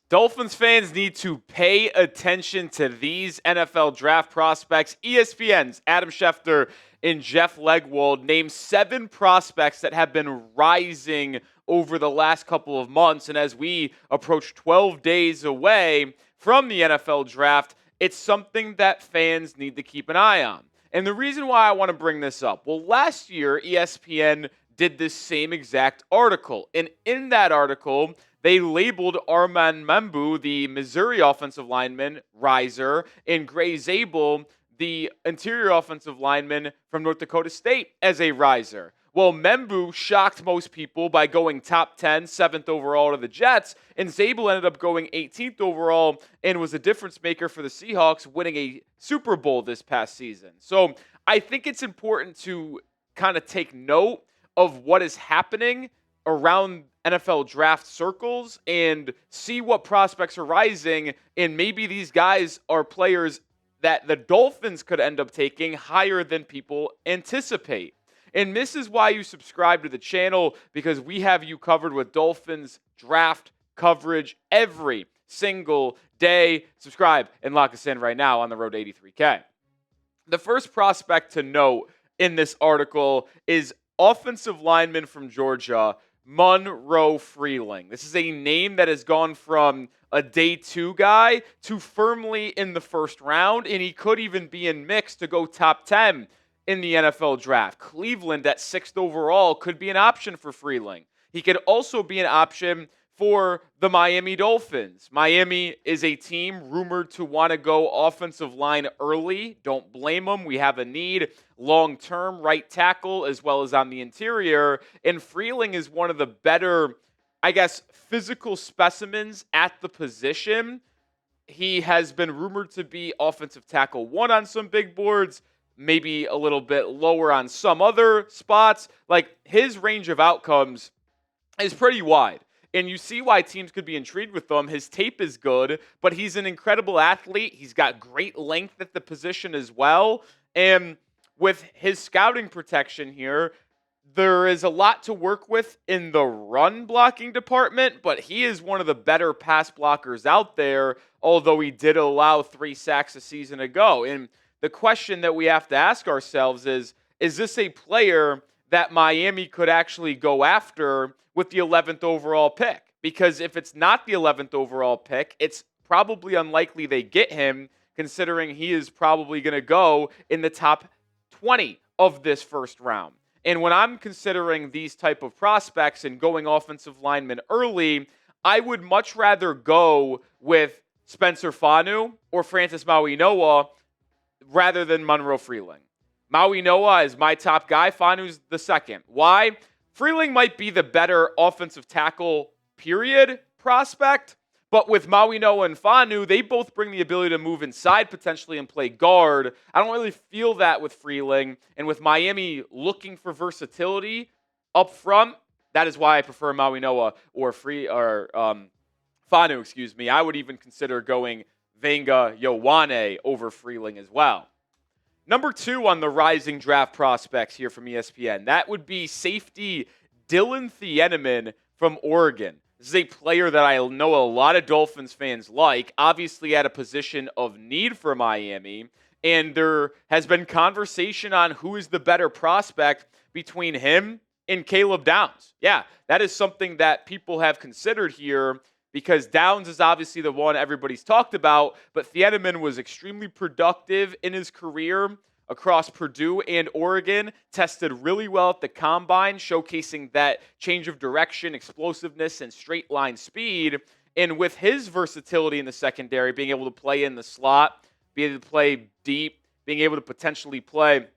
Dolphins fans need to pay attention to these NFL draft prospects. ESPN's Adam Schefter and Jeff Legwold named 7 prospects that have been rising over the last couple of months. And as we approach 12 days away from the NFL draft, it's something that fans need to keep an eye on. And the reason why I want to bring this up, well, last year, ESPN did this same exact article. And in that article, they labeled Armand Membu, the Missouri offensive lineman, riser, and Gray Zabel, the interior offensive lineman from North Dakota State, as a riser. Well, Membu shocked most people by going top 10, 7th overall to the Jets, and Zabel ended up going 18th overall and was a difference maker for the Seahawks, winning a Super Bowl this past season. So I think it's important to kind of take note of what is happening around NFL draft circles and see what prospects are rising, and maybe these guys are players that the Dolphins could end up taking higher than people anticipate. And this is why you subscribe to the channel, because we have you covered with Dolphins draft coverage every single day. Subscribe and lock us in right now on the road to 83K. The first prospect to note in this article is offensive lineman from Georgia, Monroe Freeling. This is a name that has gone from a day 2 guy to firmly in the first round, and he could even be in mix to go top 10 in the NFL draft. Cleveland at 6th overall could be an option for Freeling. He could also be an option for the Miami Dolphins. Miami is a team rumored to want to go offensive line early. Don't blame them. We have a need long-term right tackle as well as on the interior. And Freeling is one of the better, I guess, physical specimens at the position. He has been rumored to be offensive tackle 1 on some big boards, maybe a little bit lower on some other spots. Like, his range of outcomes is pretty wide. And you see why teams could be intrigued with him. His tape is good, but he's an incredible athlete. He's got great length at the position as well. And with his scouting protection here, there is a lot to work with in the run blocking department, but he is one of the better pass blockers out there, although he did allow 3 sacks a season ago. And the question that we have to ask ourselves is this a player that Miami could actually go after with the 11th overall pick? Because if it's not the 11th overall pick, it's probably unlikely they get him, considering he is probably going to go in the top 20 of this first round. And when I'm considering these type of prospects and going offensive linemen early, I would much rather go with Spencer Kpeenu or Francis Mauigoa rather than Monroe Freeling. Mauigoa is my top guy. Kpeenu's the second. Why? Freeling might be the better offensive tackle, period, prospect. But with Mauigoa and Kpeenu, they both bring the ability to move inside potentially and play guard. I don't really feel that with Freeling. And with Miami looking for versatility up front, that is why I prefer Mauigoa or Kpeenu, I would even consider going Venga Ioane over Freeling as well. Number 2 on the rising draft prospects here from ESPN, that would be safety Dillon Thieneman from Oregon. This is a player that I know a lot of Dolphins fans like, obviously at a position of need for Miami, and there has been conversation on who is the better prospect between him and Caleb Downs. Yeah, that is something that people have considered here, because Downs is obviously the one everybody's talked about, but Thieneman was extremely productive in his career across Purdue and Oregon, tested really well at the combine, showcasing that change of direction, explosiveness, and straight line speed. And with his versatility in the secondary, being able to play in the slot, being able to play deep, being able to potentially play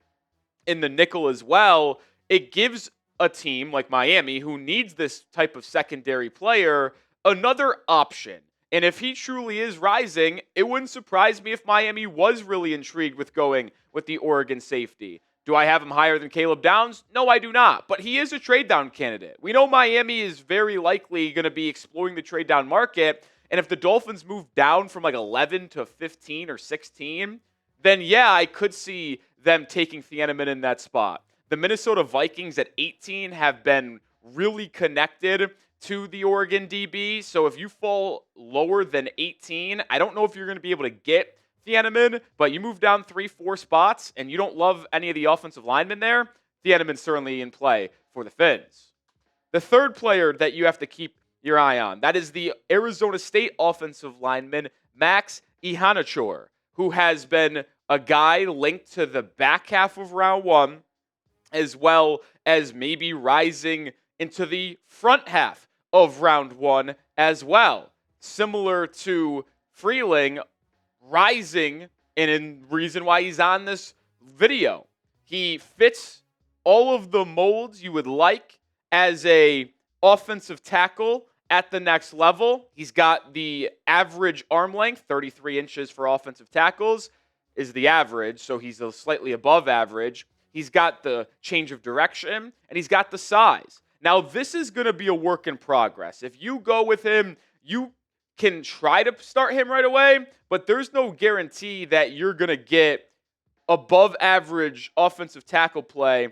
in the nickel as well, it gives a team like Miami, who needs this type of secondary player, another option. And if he truly is rising, it wouldn't surprise me if Miami was really intrigued with going with the Oregon safety. Do I have him higher than Caleb Downs? No, I do not. But he is a trade down candidate. We know Miami is very likely going to be exploring the trade down market. And if the Dolphins move down from like 11 to 15 or 16, then yeah, I could see them taking Thieneman in that spot. The Minnesota Vikings at 18 have been really connected to the Oregon DB. So if you fall lower than 18, I don't know if you're going to be able to get Thieneman, but you move down 3-4 spots and you don't love any of the offensive linemen there, Thieneman's certainly in play for the Fins. The third player that you have to keep your eye on, that is the Arizona State offensive lineman, Max Iheanachor, who has been a guy linked to the back half of round one, as well as maybe rising into the front half of round one as well. Similar to Freeling rising, and in reason why he's on this video. He fits all of the molds you would like as a offensive tackle at the next level. He's got the average arm length, 33 inches for offensive tackles is the average, so he's slightly above average. He's got the change of direction, and he's got the size. Now, this is going to be a work in progress. If you go with him, you can try to start him right away, but there's no guarantee that you're going to get above average offensive tackle play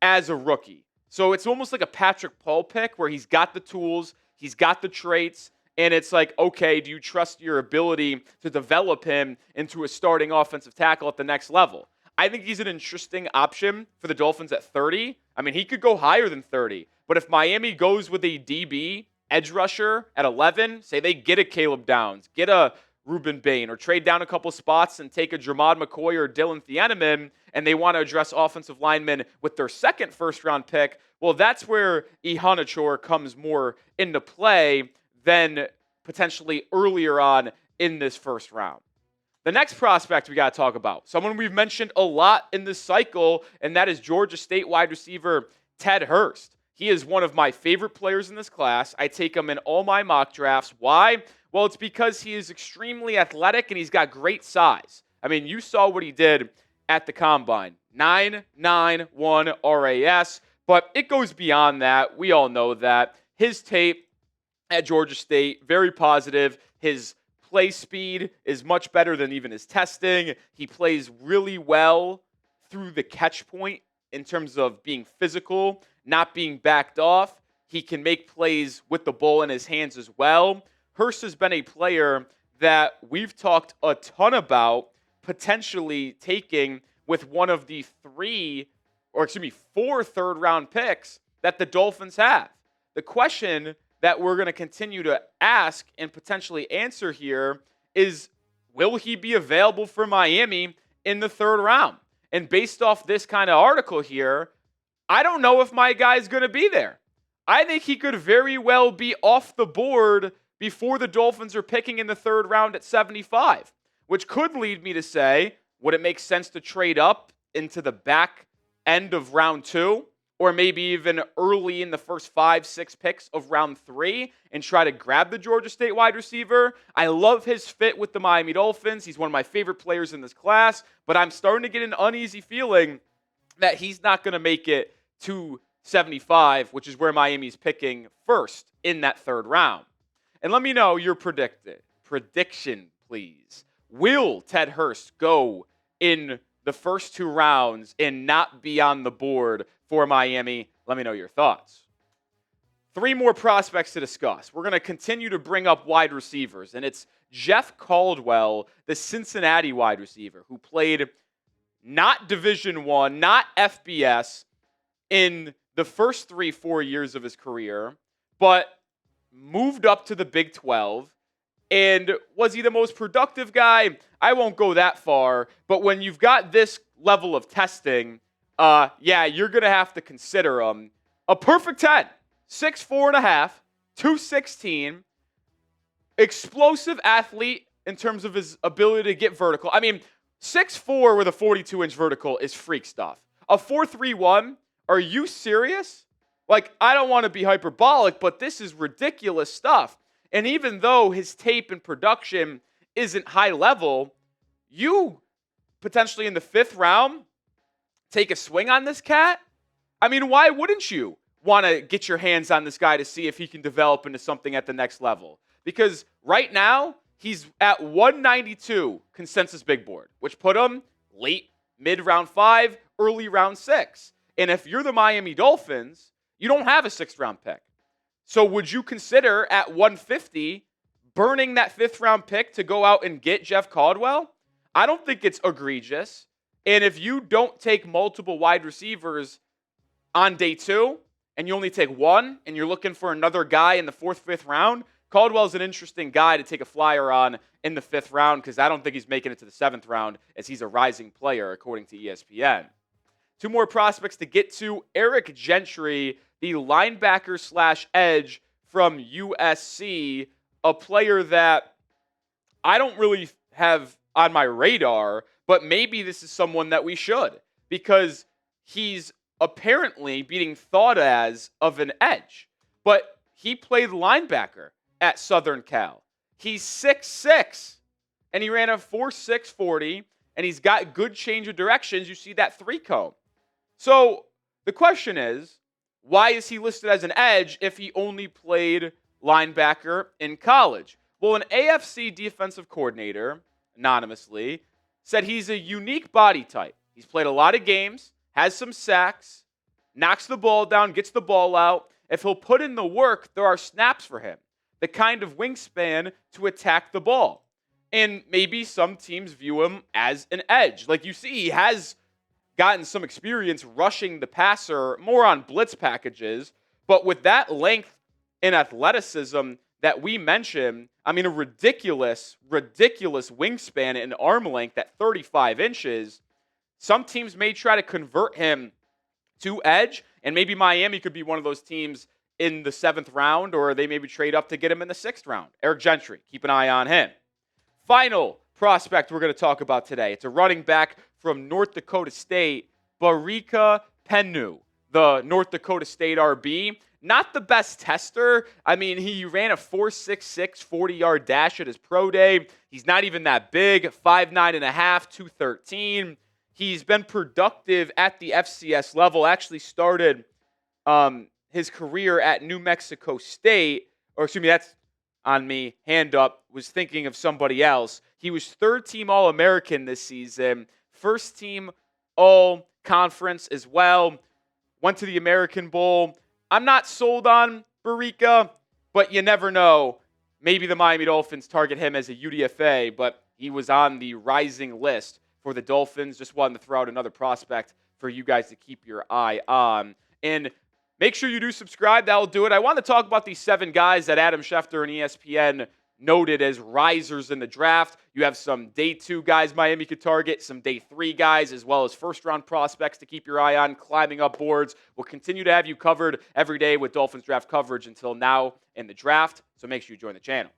as a rookie. So it's almost like a Patrick Paul pick where he's got the tools, he's got the traits, and it's like, okay, do you trust your ability to develop him into a starting offensive tackle at the next level? I think he's an interesting option for the Dolphins at 30. I mean, he could go higher than 30. But if Miami goes with a DB edge rusher at 11, say they get a Caleb Downs, get a Ruben Bain, or trade down a couple spots and take a Jermod McCoy or Dillon Thieneman, and they want to address offensive linemen with their second first-round pick, well, that's where Iheanachor comes more into play than potentially earlier on in this first round. The next prospect we got to talk about, someone we've mentioned a lot in this cycle, and that is Georgia State wide receiver Ted Hurst. He is one of my favorite players in this class. I take him in all my mock drafts. Why? Well, it's because he is extremely athletic and he's got great size. I mean, you saw what he did at the Combine. 9.91 RAS, but it goes beyond that. We all know that. His tape at Georgia State, very positive. His play speed is much better than even his testing. He plays really well through the catch point in terms of being physical, not being backed off. He can make plays with the ball in his hands as well. Hurst has been a player that we've talked a ton about potentially taking with one of the four third-round picks that the Dolphins have. The question that we're going to continue to ask and potentially answer here is, will he be available for Miami in the third round? And based off this kind of article here, I don't know if my guy's going to be there. I think he could very well be off the board before the Dolphins are picking in the third round at 75, which could lead me to say, would it make sense to trade up into the back end of round 2? Or maybe even early in the first 5-6 picks of round 3 and try to grab the Georgia State wide receiver. I love his fit with the Miami Dolphins. He's one of my favorite players in this class, but I'm starting to get an uneasy feeling that he's not going to make it to 75, which is where Miami's picking first in that third round. And let me know your prediction, please. Will Ted Hurst go in the first 2 rounds and not be on the board for Miami? Let me know your thoughts. 3 more prospects to discuss. We're going to continue to bring up wide receivers, and it's Jeff Caldwell, the Cincinnati wide receiver, who played not Division I, not FBS in the first 3-4 years of his career, but moved up to the Big 12. And was he the most productive guy? I won't go that far, but when you've got this level of testing, you're going to have to consider him a perfect 10. 6'4.5", 216, explosive athlete in terms of his ability to get vertical. I mean, 6'4" with a 42-inch vertical is freak stuff. A 4.31, are you serious? Like, I don't want to be hyperbolic, but this is ridiculous stuff. And even though his tape and production isn't high level, you potentially in the 5th round take a swing on this cat? I mean, why wouldn't you want to get your hands on this guy to see if he can develop into something at the next level? Because right now, he's at 192 consensus big board, which put him late mid-round 5, early round 6. And if you're the Miami Dolphins, you don't have a 6th-round pick. So would you consider at 150 burning that 5th-round pick to go out and get Jeff Caldwell? I don't think it's egregious. And if you don't take multiple wide receivers on day 2 and you only take one and you're looking for another guy in the 4th, 5th round, Caldwell's an interesting guy to take a flyer on in the 5th round because I don't think he's making it to the 7th round as he's a rising player according to ESPN. 2 more prospects to get to. Eric Gentry, the linebacker / edge from USC, a player that I don't really have on my radar, but maybe this is someone that we should because he's apparently being thought as of an edge, but he played linebacker at Southern Cal. He's 6'6", and he ran a 4.6 40, and he's got good change of directions. You see that 3-cone. So the question is, why is he listed as an edge if he only played linebacker in college? Well, an AFC defensive coordinator, anonymously, said he's a unique body type. He's played a lot of games, has some sacks, knocks the ball down, gets the ball out. If he'll put in the work, there are snaps for him, the kind of wingspan to attack the ball. And maybe some teams view him as an edge. Like you see, he has gotten some experience rushing the passer more on blitz packages, but with that length and athleticism that we mentioned, I mean, a ridiculous wingspan and arm length at 35 inches, some teams may try to convert him to edge, and maybe Miami could be one of those teams in the 7th round, or they maybe trade up to get him in the 6th round. Eric Gentry, keep an eye on him. Final prospect we're going to talk about today. It's a running back from North Dakota State, Barika Kpeenu, the North Dakota State RB. Not the best tester. I mean, he ran a 4.66 40-yard dash at his pro day. He's not even that big, 5'9.5", 213. He's been productive at the FCS level. Actually started his career at New Mexico State. Or excuse me, that's on me. Hand up. Was thinking of somebody else. He was 3rd-team All-American this season. 1st-team All-Conference as well. Went to the American Bowl. I'm not sold on Barika, but you never know. Maybe the Miami Dolphins target him as a UDFA, but he was on the rising list for the Dolphins. Just wanted to throw out another prospect for you guys to keep your eye on. And make sure you do subscribe. That'll do it. I want to talk about these 7 guys that Adam Schefter and ESPN noted as risers in the draft. You have some day 2 guys Miami could target, some day 3 guys, as well as 1st-round prospects to keep your eye on, climbing up boards. We'll continue to have you covered every day with Dolphins draft coverage until now in the draft, so make sure you join the channel.